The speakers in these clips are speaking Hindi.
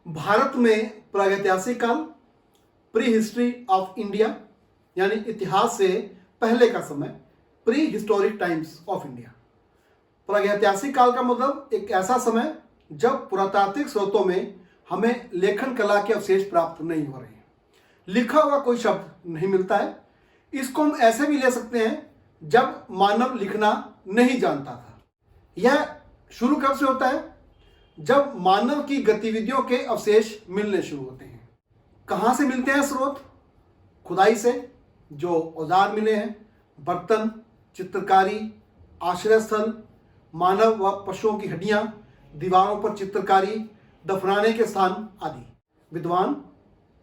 भारत में प्रागैतिहासिक काल, प्री हिस्ट्री ऑफ इंडिया यानी इतिहास से पहले का समय, pre historic times of India. प्रागैतिहासिक काल का मतलब एक ऐसा समय जब पुरातात्विक स्रोतों में हमें लेखन कला के अवशेष प्राप्त नहीं हो रहे हैं, लिखा हुआ कोई शब्द नहीं मिलता है। इसको हम ऐसे भी ले सकते हैं जब मानव लिखना नहीं जानता था। यह शुरू कब से होता है? जब मानव की गतिविधियों के अवशेष मिलने शुरू होते हैं। कहाँ से मिलते हैं स्रोत? खुदाई से जो औजार मिले हैं, बर्तन, चित्रकारी, आश्रय स्थल, मानव व पशुओं की हड्डियां, दीवारों पर चित्रकारी, दफनाने के स्थान आदि। विद्वान,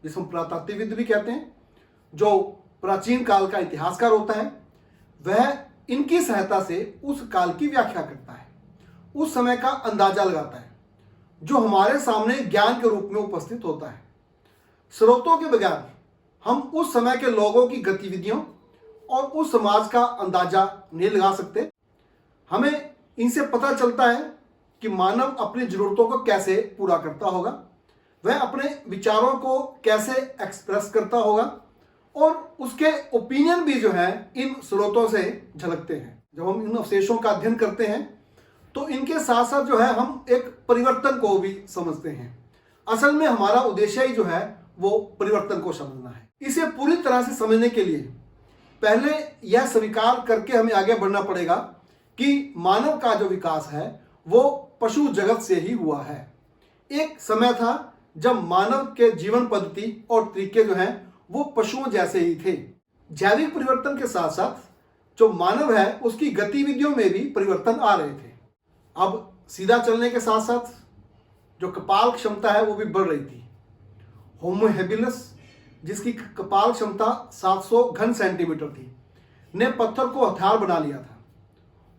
जिसे हम पुरातात्विकविद भी कहते हैं, जो प्राचीन काल का इतिहासकार होता है, वह इनकी सहायता से उस काल की व्याख्या करता है, उस समय का अंदाजा लगाता है जो हमारे सामने ज्ञान के रूप में उपस्थित होता है। स्रोतों के बगैर हम उस समय के लोगों की गतिविधियों और उस समाज का अंदाजा नहीं लगा सकते। हमें इनसे पता चलता है कि मानव अपनी जरूरतों को कैसे पूरा करता होगा, वह अपने विचारों को कैसे एक्सप्रेस करता होगा, और उसके ओपिनियन भी जो है इन स्रोतों से झलकते हैं। जब हम इन अवशेषों का अध्ययन करते हैं तो इनके साथ साथ जो है हम एक परिवर्तन को भी समझते हैं। असल में हमारा उद्देश्य ही जो है वो परिवर्तन को समझना है। इसे पूरी तरह से समझने के लिए पहले यह स्वीकार करके हमें आगे बढ़ना पड़ेगा कि मानव का जो विकास है वो पशु जगत से ही हुआ है। एक समय था जब मानव के जीवन पद्धति और तरीके जो हैं वो पशुओं जैसे ही थे। जैविक परिवर्तन के साथ साथ जो मानव है उसकी गतिविधियों में भी परिवर्तन आ रहे थे। अब सीधा चलने के साथ साथ जो कपाल क्षमता है वो भी बढ़ रही थी। होमो हेबिलस, जिसकी कपाल क्षमता 700 घन सेंटीमीटर थी, ने पत्थर को हथियार बना लिया था।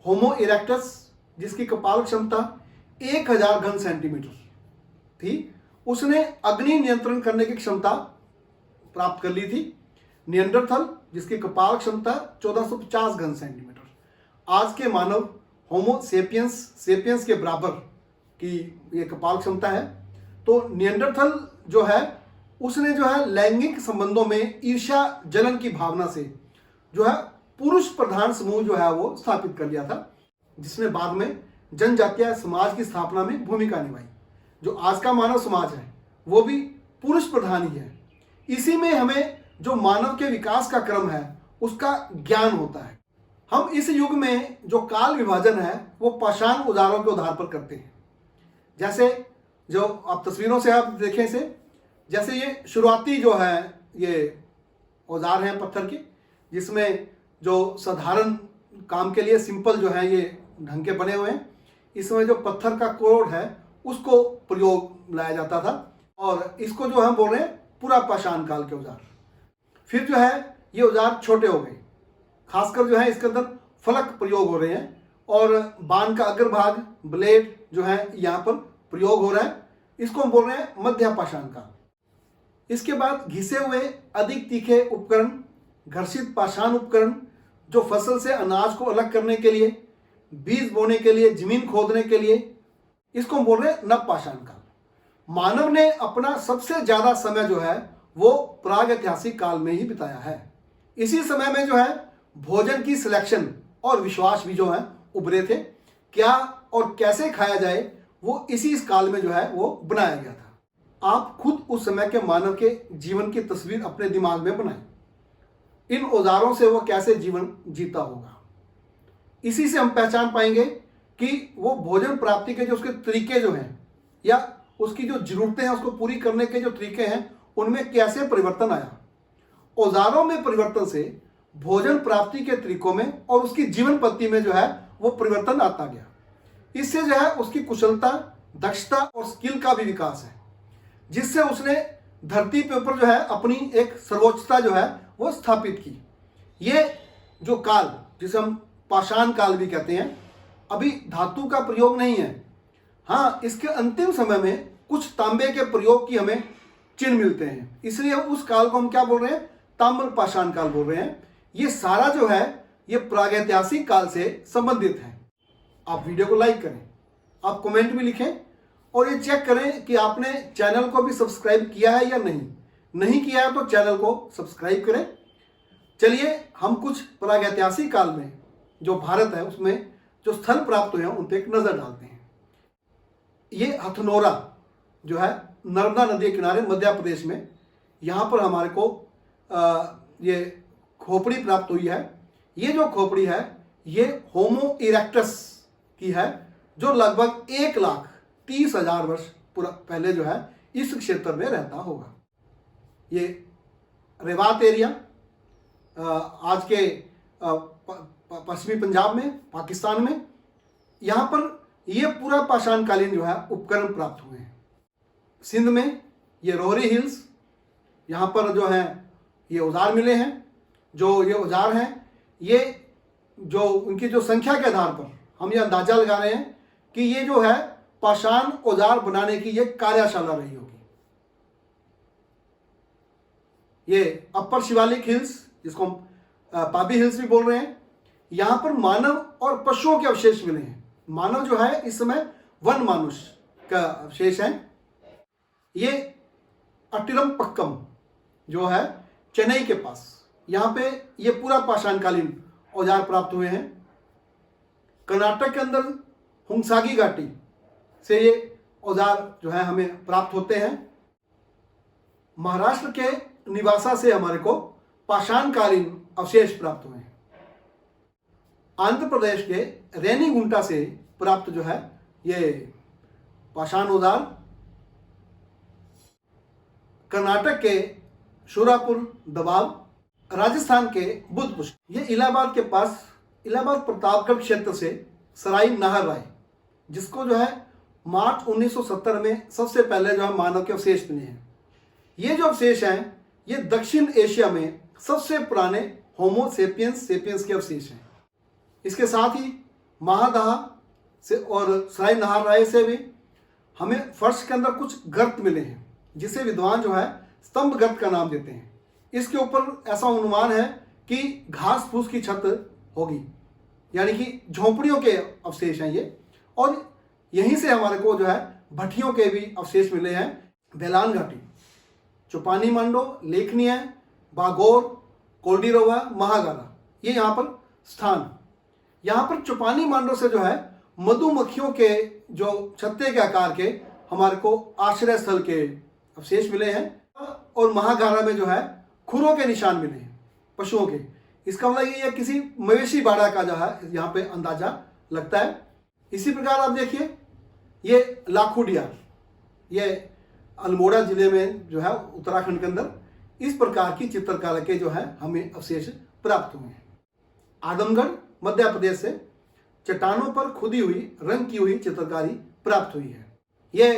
होमो इरेक्टस, जिसकी कपाल क्षमता 1000 घन सेंटीमीटर थी, उसने अग्नि नियंत्रण करने की क्षमता प्राप्त कर ली थी। नियंडरथल, जिसकी कपाल क्षमता 1450 घन सेंटीमीटर। आज के मानव होमो सेपियंस के बराबर की ये कपाल क्षमता है। तो नियंडरथल जो है उसने जो है लैंगिक संबंधों में ईर्ष्या जलन की भावना से जो है पुरुष प्रधान समूह जो है वो स्थापित कर लिया था, जिसने बाद में जनजातीय समाज की स्थापना में भूमिका निभाई। जो आज का मानव समाज है वो भी पुरुष प्रधान ही है। इसी में हमें जो मानव के विकास का क्रम है उसका ज्ञान होता है। हम इस युग में जो काल विभाजन है वो पाषाण औजारों के आधार पर करते हैं। जैसे जो आप तस्वीरों से आप देखें से, जैसे ये शुरुआती जो है ये औजार हैं पत्थर के, जिसमें जो साधारण काम के लिए सिंपल जो है ये ढंग के बने हुए हैं। इसमें जो पत्थर का कोड है उसको प्रयोग लाया जाता था, और इसको जो हम बोल रहे हैं पूरा पाषाण काल के औजार। फिर जो है ये औजार छोटे हो गए, खासकर जो है इसके अंदर फलक प्रयोग हो रहे हैं, और बाण का अग्रभाग, ब्लेड जो है यहाँ पर प्रयोग हो रहा है। इसको हम बोल रहे हैं मध्य पाषाण काल। इसके बाद घिसे हुए अधिक तीखे उपकरण, घर्षित पाषाण उपकरण, जो फसल से अनाज को अलग करने के लिए, बीज बोने के लिए, जमीन खोदने के लिए, इसको हम बोल रहे हैं नव पाषाण काल। मानव ने अपना सबसे ज्यादा समय जो है वो प्रागैतिहासिक काल में ही बिताया है। इसी समय में जो है भोजन की सिलेक्शन और विश्वास भी जो है उभरे थे। क्या और कैसे खाया जाए वो इसी काल में जो है वो बनाया गया था। आप खुद उस समय के मानव के जीवन की तस्वीर अपने दिमाग में बनाएं। इन औजारों से वो कैसे जीवन जीता होगा। इसी से हम पहचान पाएंगे कि वो भोजन प्राप्ति के जो उसके तरीके जो हैं, या उसकी जो जरूरतें हैं उसको पूरी करने के जो तरीके हैं, उनमें कैसे परिवर्तन आया। औजारों में परिवर्तन से भोजन प्राप्ति के तरीकों में और उसकी जीवन पद्धति में जो है वो परिवर्तन आता गया। इससे जो है उसकी कुशलता, दक्षता और स्किल का भी विकास है, जिससे उसने धरती के ऊपर जो है अपनी एक सर्वोच्चता जो है वो स्थापित की। ये जो काल, जिसे हम पाषाण काल भी कहते हैं, अभी धातु का प्रयोग नहीं है। हाँ, इसके अंतिम समय में कुछ तांबे के प्रयोग की हमें चिन्ह मिलते हैं, इसलिए उस काल को हम क्या बोल रहे हैं? ताम्र पाषाण काल बोल रहे हैं। ये सारा जो है ये प्रागैतिहासिक काल से संबंधित है। आप वीडियो को लाइक करें, आप कमेंट भी लिखें, और ये चेक करें कि आपने चैनल को भी सब्सक्राइब किया है या नहीं किया है तो चैनल को सब्सक्राइब करें। चलिए हम कुछ प्रागैतिहासिक काल में जो भारत है उसमें जो स्थल प्राप्त हुए हैं उन पर एक नजर डालते हैं। ये हथनोरा जो है नर्मदा नदी के किनारे मध्य प्रदेश में, यहाँ पर हमारे को ये खोपड़ी प्राप्त हुई है। ये जो खोपड़ी है ये होमो इरेक्टस की है जो लगभग 1,30,000 वर्ष पहले जो है इस क्षेत्र में रहता होगा। ये रेवात एरिया आज के पश्चिमी पंजाब में, पाकिस्तान में, यहाँ पर ये पूरा पाषाणकालीन जो है उपकरण प्राप्त हुए हैं। सिंध में ये रोहरी हिल्स, यहाँ पर जो है ये औजार मिले हैं। जो ये औजार हैं ये जो उनकी जो संख्या के आधार पर हम ये अंदाजा लगा रहे हैं कि ये जो है पाषाण औजार बनाने की ये कार्यशाला रही होगी। ये अपर शिवालिक हिल्स जिसको हम पाबी हिल्स भी बोल रहे हैं, यहाँ पर मानव और पशुओं के अवशेष मिले हैं। मानव जो है इस समय वन मानुष का अवशेष है। ये अट्टिलम पक्कम जो है चेन्नई के पास, यहाँ पे ये पूरा पाषाणकालीन औजार प्राप्त हुए हैं। कर्नाटक के अंदर हुंगसागी घाटी से ये औजार जो है हमें प्राप्त होते हैं। महाराष्ट्र के निवासा से हमारे को पाषाणकालीन अवशेष प्राप्त हुए हैं। आंध्र प्रदेश के रेनीगुंटा से प्राप्त जो है ये पाषाण औजार, कर्नाटक के शूरापुर दबाव, राजस्थान के बुधपुष्ट, ये इलाहाबाद के पास इलाहाबाद प्रतापगढ़ क्षेत्र से सराय नाहर राय, जिसको जो है मार्च 1970 में सबसे पहले जो है मानव के अवशेष मिले हैं। ये जो अवशेष हैं ये दक्षिण एशिया में सबसे पुराने होमो सेपियंस के अवशेष हैं। इसके साथ ही महादहा से और सराय नाहर राय से भी हमें फर्श के अंदर कुछ गर्त मिले हैं जिसे विद्वान जो है स्तंभ गर्त का नाम देते हैं। इसके ऊपर ऐसा अनुमान है कि घास फूस की छत होगी, यानी कि झोंपड़ियों के अवशेष हैं ये। और यहीं से हमारे को जो है भट्टियों के भी अवशेष मिले हैं। बेलान घाटी, चौपानी मांडो, लेखनीय, बागोर, कोल्डीरोवा, महागारा, ये यहाँ पर स्थान। यहाँ पर चौपानी मांडो से जो है मधुमक्खियों के जो छत्ते के आकार के हमारे को आश्रय स्थल के अवशेष मिले हैं। और महागारा में जो है खुरों के निशान मिले हैं पशुओं के। इसका मतलब ये किसी मवेशी बाड़ा का जो है यहाँ पे अंदाजा लगता है। इसी प्रकार आप देखिए ये लाखोडिया, ये अल्मोड़ा जिले में जो है उत्तराखंड के अंदर इस प्रकार की चित्रकला के जो है हमें अवशेष प्राप्त हुए हैं। आदमगढ़ मध्य प्रदेश से चट्टानों पर खुदी हुई रंग की हुई चित्रकारी प्राप्त हुई है। ये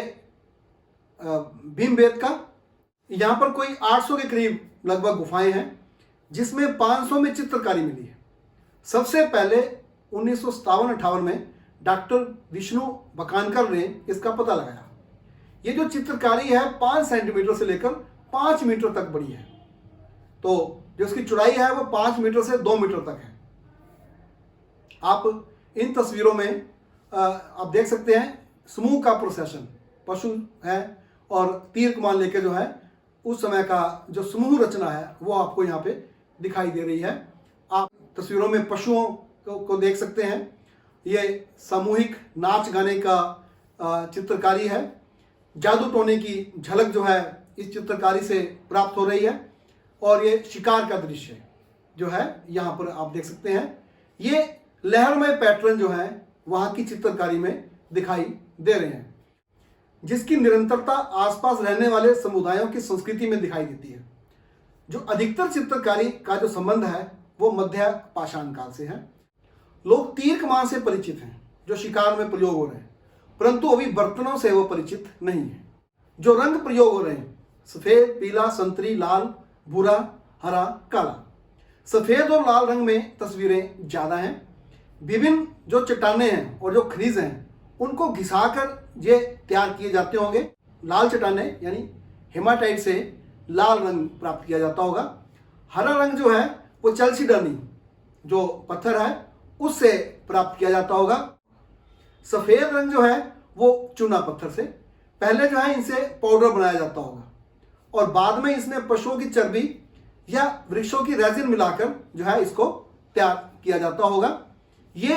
भीमबेटका, यहाँ पर कोई 800 के करीब लगभग गुफाएं हैं जिसमें 500 में चित्रकारी मिली है। सबसे पहले 1957-58 में डॉक्टर विष्णु बकानकर ने इसका पता लगाया। ये जो चित्रकारी है 5 सेंटीमीटर से लेकर 5 मीटर तक बड़ी है। तो जो इसकी चौड़ाई है वो 5 मीटर से 2 मीटर तक है। आप इन तस्वीरों में आप देख सकते हैं समूह का प्रोसेशन, पशु है और तीर कमान लेके जो है उस समय का जो समूह रचना है वो आपको यहाँ पे दिखाई दे रही है। आप तस्वीरों में पशुओं को देख सकते हैं। ये सामूहिक नाच गाने का चित्रकारी है। जादू टोने की झलक जो है इस चित्रकारी से प्राप्त हो रही है। और ये शिकार का दृश्य जो है यहाँ पर आप देख सकते हैं। ये लहरमय पैटर्न जो है वहाँ की चित्रकारी में दिखाई दे रहे हैं, जिसकी निरंतरता आसपास रहने वाले समुदायों की संस्कृति में दिखाई देती है। जो अधिकतर चित्रकारी का जो संबंध है वो मध्य पाषाण काल से है। लोग तीर कमान से परिचित हैं जो शिकार में प्रयोग हो रहे हैं, परंतु अभी बर्तनों से वो परिचित नहीं है। जो रंग प्रयोग हो रहे हैं सफेद, पीला, संतरी, लाल, भूरा, हरा, काला। सफेद और लाल रंग में तस्वीरें ज्यादा हैं। विभिन्न जो चट्टाने हैं और जो खनिज हैं उनको घिसाकर ये तैयार किए जाते होंगे। लाल चट्टाने यानी हेमाटाइट से लाल रंग प्राप्त किया जाता होगा। हरा रंग जो है वो चलसीडनी जो पत्थर है उससे प्राप्त किया जाता होगा। सफेद रंग जो है वो चूना पत्थर से, पहले जो है इनसे पाउडर बनाया जाता होगा और बाद में इसमें पशुओं की चर्बी या वृक्षों की रेजिन मिलाकर जो है इसको तैयार किया जाता होगा। ये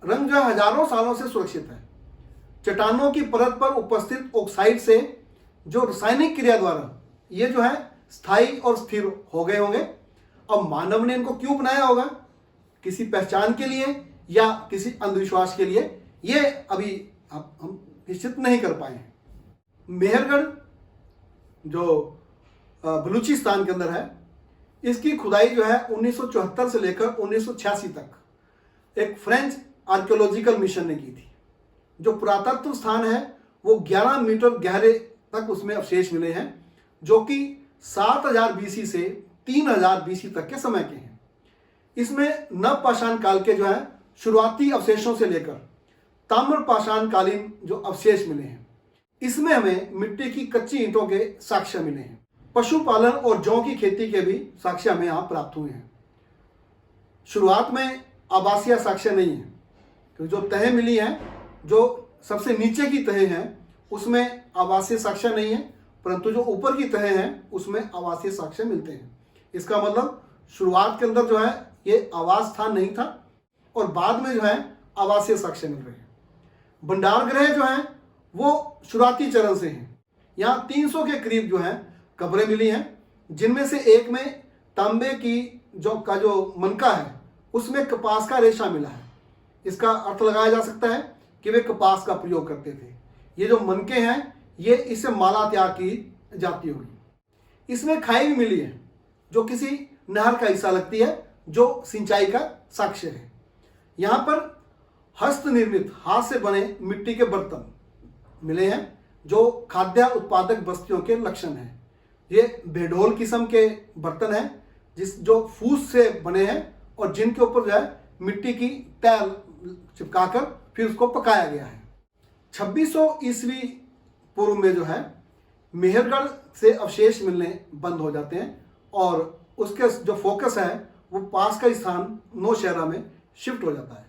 रंग जो है हजारों सालों से सुरक्षित है। चट्टानों की परत पर उपस्थित ऑक्साइड से जो रासायनिक क्रिया द्वारा ये जो है स्थायी और स्थिर हो गए होंगे। अब मानव ने इनको क्यों बनाया होगा, किसी पहचान के लिए या किसी अंधविश्वास के लिए, ये अभी हम निश्चित नहीं कर पाए हैं। मेहरगढ़ जो बलूचिस्तान के अंदर है, इसकी खुदाई जो है 1974 से लेकर 1986 तक एक फ्रेंच आर्कियोलॉजिकल मिशन ने की थी। जो पुरातत्व स्थान है वो 11 मीटर गहरे तक उसमें अवशेष मिले हैं, जो कि 7000 बीसी से 3000 बीसी तक के समय के हैं। इसमें नवपाषाण काल के जो है शुरुआती अवशेषों से लेकर ताम्र पाषाण कालीन जो अवशेष मिले हैं, इसमें हमें मिट्टी की कच्ची ईंटों के साक्ष्य मिले हैं। पशुपालन और जौ की खेती के भी साक्ष्य हमें यहाँ प्राप्त हुए हैं। शुरुआत में आवासीय साक्ष्य नहीं है, क्योंकि जो तहें मिली हैं, जो सबसे नीचे की तहें हैं उसमें आवासीय साक्ष्य नहीं है, परंतु जो ऊपर की तहें हैं उसमें आवासीय साक्ष्य मिलते हैं। इसका मतलब शुरुआत के अंदर जो है ये आवास स्थान नहीं था और बाद में जो है आवासीय साक्ष्य मिल रहे हैं। भंडार गृह जो है वो शुरुआती चरण से हैं। यहाँ 300 के करीब जो है कब्रें मिली हैं, जिनमें से एक में तांबे की जो मनका है उसमें कपास का रेशा मिला है। इसका अर्थ लगाया जा सकता है कि वे कपास का प्रयोग करते थे। ये जो मनके हैं ये इससे माला तैयार की जाती होगी। इसमें खाई भी मिली है जो किसी नहर का हिस्सा लगती है, जो सिंचाई का साक्ष्य है। यहाँ पर हस्त निर्मित हाथ से बने मिट्टी के बर्तन मिले हैं, जो खाद्य उत्पादक बस्तियों के लक्षण हैं। ये बेढोल किस्म के बर्तन हैं जो फूस से बने हैं और जिनके ऊपर जो है मिट्टी की तैल चिपकाकर फिर उसको पकाया गया है। 2600 ईस्वी पूर्व में जो है मेहरगढ़ से अवशेष मिलने बंद हो जाते हैं और उसके जो फोकस है वो पास का स्थान नौशहरा में शिफ्ट हो जाता है।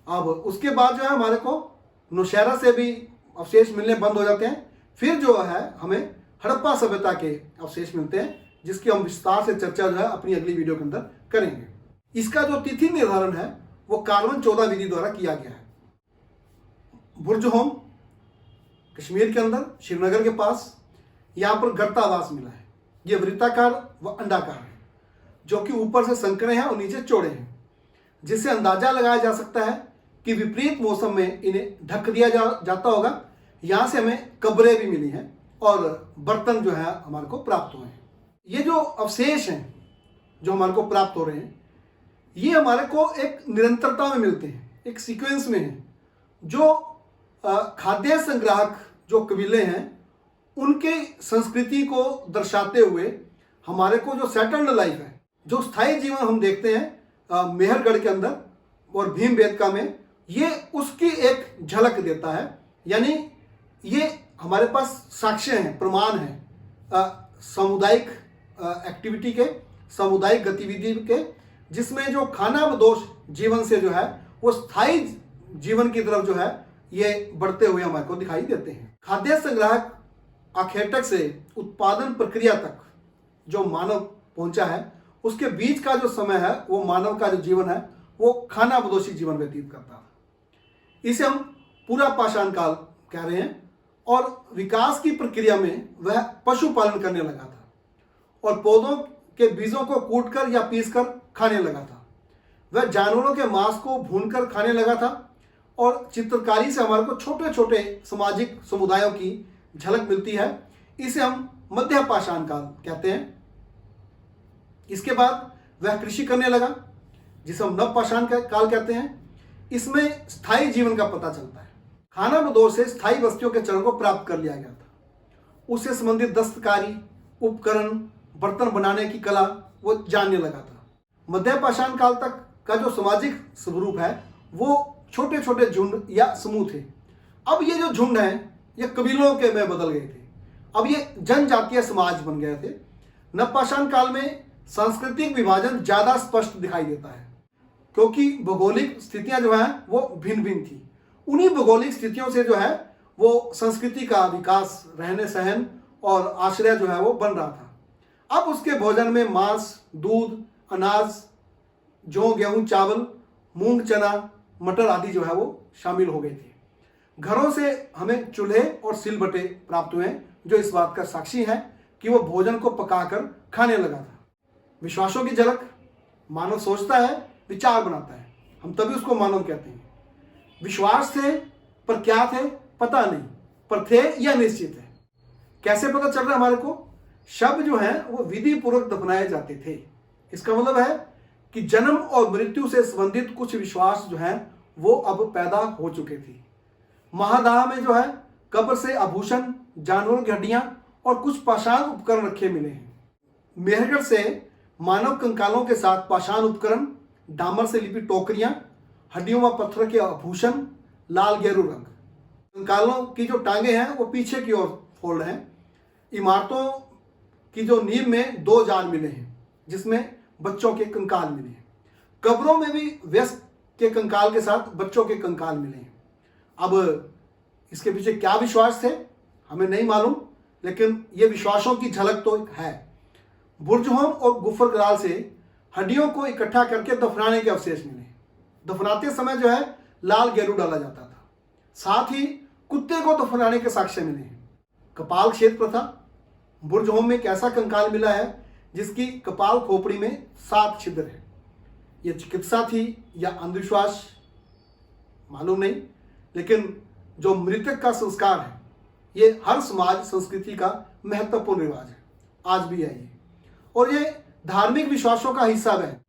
अब उसके बाद जो है हमारे को नौशहरा से भी अवशेष मिलने बंद हो जाते हैं। फिर जो है हमें हड़प्पा सभ्यता के अवशेष मिलते हैं, जिसकी हम विस्तार से चर्चा जो है अपनी अगली वीडियो के अंदर करेंगे। इसका जो तिथि निर्धारण है वो कार्बन 14 विधि द्वारा किया गया है। बुर्जहोम कश्मीर के अंदर श्रीनगर के पास यहाँ पर गर्तावास मिला है। ये वृत्ताकार व अंडाकार है, जो कि ऊपर से संकरे हैं और नीचे चौड़े हैं, जिससे अंदाजा लगाया जा सकता है कि विपरीत मौसम में इन्हें ढक दिया जाता होगा। यहाँ से हमें कब्रें भी मिली हैं और बर्तन जो है हमारे को प्राप्त हुए हैं। ये जो अवशेष हैं जो हमारे को प्राप्त हो रहे हैं, ये हमारे को एक निरंतरता में मिलते हैं, एक सीक्वेंस में है। जो खाद्य संग्राहक जो कबीले हैं उनके संस्कृति को दर्शाते हुए हमारे को जो सेटल्ड लाइफ है, जो स्थायी जीवन हम देखते हैं मेहरगढ़ के अंदर और भीमबेटका में, ये उसकी एक झलक देता है। यानी ये हमारे पास साक्ष्य हैं, प्रमाण हैं सामुदायिक एक्टिविटी के, सामुदायिक गतिविधि के, जिसमें जो खानाबदोश जीवन से जो है वो स्थायी जीवन की तरफ जो है ये बढ़ते हुए हमारे को दिखाई देते हैं। खाद्य संग्राहक आखेटक से उत्पादन प्रक्रिया तक जो मानव पहुंचा है, उसके बीच का जो समय है वो मानव का जो जीवन है वो खानाबदोशी जीवन व्यतीत करता है। इसे हम पूरा पाषाण काल कह रहे हैं। और विकास की प्रक्रिया में वह पशुपालन करने लगा था और पौधों के बीजों को कूटकर या पीसकर खाने लगा था। वह जानवरों के मांस को भूनकर खाने लगा था और चित्रकारी से हमारे को छोटे छोटे सामाजिक समुदायों की झलक मिलती है। इसे हम मध्य पाषाण काल कहते हैं। इसके बाद वह कृषि करने लगा, जिसे हम नव पाषाण काल कहते हैं। इसमें स्थायी जीवन का पता चलता है। खानाबदोश से स्थायी बस्तियों के चरण को प्राप्त कर लिया गया था। उससे संबंधित दस्तकारी, उपकरण, बर्तन बनाने की कला वो जानने लगा था। मध्य पाषाण काल तक का जो सामाजिक स्वरूप है वो छोटे छोटे झुंड या समूह थे। अब ये जो झुंड है ये कबीलों के में बदल गए थे। अब ये जनजातीय समाज बन गए थे। नवपाषाण काल में सांस्कृतिक विभाजन ज्यादा स्पष्ट दिखाई देता है, क्योंकि भौगोलिक स्थितियां जो है वो भिन्न भिन्न थी। उन्हीं भौगोलिक स्थितियों से जो है वो संस्कृति का विकास, रहने सहन और आश्रय जो है वो बन रहा था। अब उसके भोजन में मांस, दूध, अनाज, जौ, गेहूं, चावल, मूंग, चना, मटर आदि जो है वो शामिल हो गए थे। घरों से हमें चूल्हे और सिलबट्टे प्राप्त हुए जो इस बात का साक्षी है कि वो भोजन को पकाकर खाने लगा था। विश्वासों की झलक। मानव सोचता है, विचार बनाता है, हम तभी उसको मानव कहते हैं। विश्वास थे, पर क्या थे पता नहीं, पर थे या निश्चित है। कैसे पता चल रहा है हमारे को? शब्द जो है वो विधि पूर्वक दफनाए जाते थे। इसका मतलब है कि जन्म और मृत्यु से संबंधित कुछ विश्वास जो है वो अब पैदा हो चुके थे। महादाह में जो है कब्र से आभूषण, जानवरों की हड्डियां और कुछ पाषाण उपकरण रखे मिले हैं। मेहरगढ़ से मानव कंकालों के साथ पाषाण उपकरण, डामर से लिपि टोकरियां, हड्डियों व पत्थर के आभूषण, लाल गेरू रंग। कंकालों की जो टांगे हैं वो पीछे की ओर फोल्ड हैं। इमारतों की जो नींव में 2 जाल मिले हैं जिसमें बच्चों के कंकाल मिले हैं। कब्रों में भी वयस्क के कंकाल के साथ बच्चों के कंकाल मिले हैं। अब इसके पीछे क्या विश्वास थे हमें नहीं मालूम, लेकिन ये विश्वासों की झलक तो है। बुर्जहोम और गुफर कराल से हड्डियों को इकट्ठा करके दफनाने के अवशेष मिले। दफनाते समय जो है लाल गेरू डाला जाता था। साथ ही कुत्ते को दफनाने के साक्ष्य मिले हैं। कपाल क्षेत्र प्रथा। बुर्जहोम में एक ऐसा कंकाल मिला है जिसकी कपाल खोपड़ी में 7 छिद्र है। यह चिकित्सा थी या अंधविश्वास मालूम नहीं, लेकिन जो मृतक का संस्कार है ये हर समाज संस्कृति का महत्वपूर्ण रिवाज है, आज भी है ये, और ये धार्मिक विश्वासों का हिस्सा है।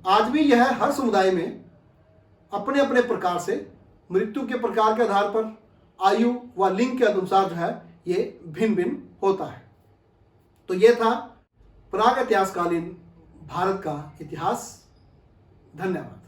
आज भी यह हर समुदाय में अपने अपने प्रकार से मृत्यु के प्रकार के आधार पर, आयु व लिंग के अनुसार जो है ये भिन्न भिन्न होता है। तो ये था प्राग इतिहासकालीन भारत का इतिहास। धन्यवाद।